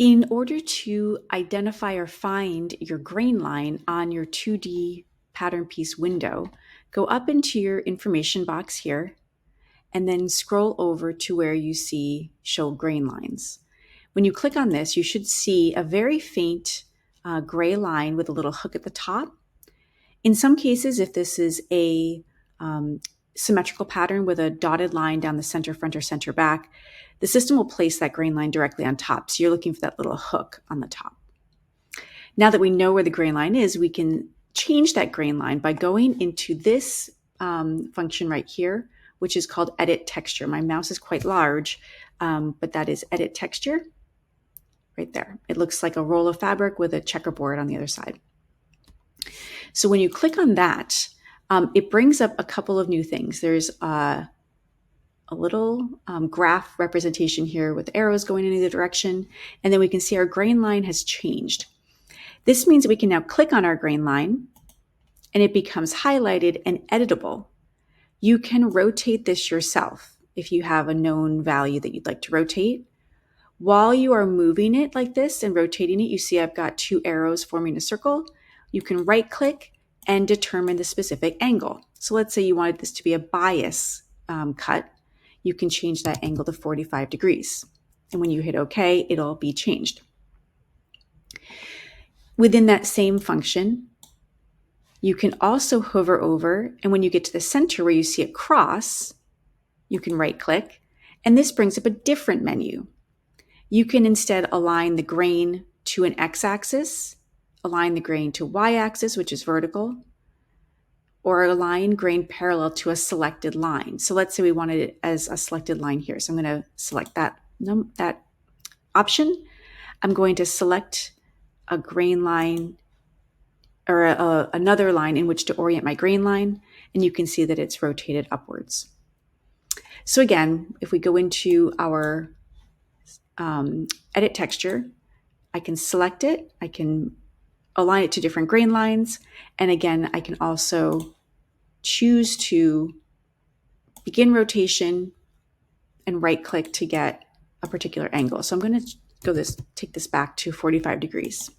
In order to identify or find your grain line on your 2D pattern piece window, go up into your information box here and then scroll over to where you see Show Grain Lines. When you click on this, you should see a very faint gray line with a little hook at the top. In some cases, if this is a symmetrical pattern with a dotted line down the center front or center back, the system will place that grain line directly on top. So you're looking for that little hook on the top. Now that we know where the grain line is, we can change that grain line by going into this function right here, which is called Edit Texture. My mouse is quite large, but that is Edit Texture right there. It looks like a roll of fabric with a checkerboard on the other side. So when you click on that, it brings up a couple of new things. There's a little graph representation here with arrows going in either direction, and then we can see our grain line has changed. This means we can now click on our grain line and it becomes highlighted and editable. You can rotate this yourself if you have a known value that you'd like to rotate. While you are moving it like this and rotating it, you see I've got two arrows forming a circle. You can right click and determine the specific angle. So let's say you wanted this to be a bias cut. You can change that angle to 45 degrees. And when you hit OK, it'll be changed. Within that same function, you can also hover over, and when you get to the center where you see a cross, you can right click, and this brings up a different menu. You can instead align the grain to an x-axis, align the grain to y-axis, which is vertical, or align grain parallel to a selected line. So let's say we wanted it as a selected line here. So I'm going to select that option. I'm going to select a grain line or another line in which to orient my grain line, and you can see that it's rotated upwards. So again, if we go into our edit texture, I can select it, I can align it to different grain lines, and again, I can also choose to begin rotation and right click to get a particular angle. So I'm going to take this back to 45 degrees.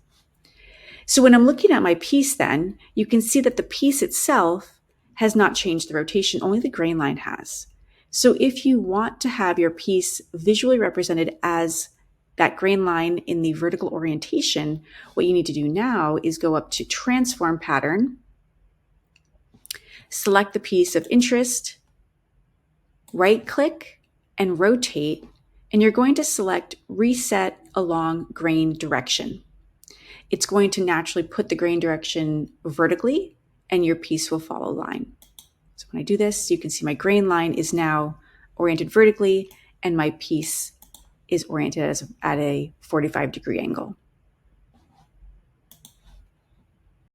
So when I'm looking at my piece then, you can see that the piece itself has not changed the rotation, only the grain line has. So if you want to have your piece visually represented as that grain line in the vertical orientation, what you need to do now is go up to Transform Pattern, select the piece of interest, right click and rotate, and you're going to select Reset Along Grain Direction. It's going to naturally put the grain direction vertically and your piece will follow line. So when I do this, you can see my grain line is now oriented vertically and my piece is oriented at a 45 degree angle.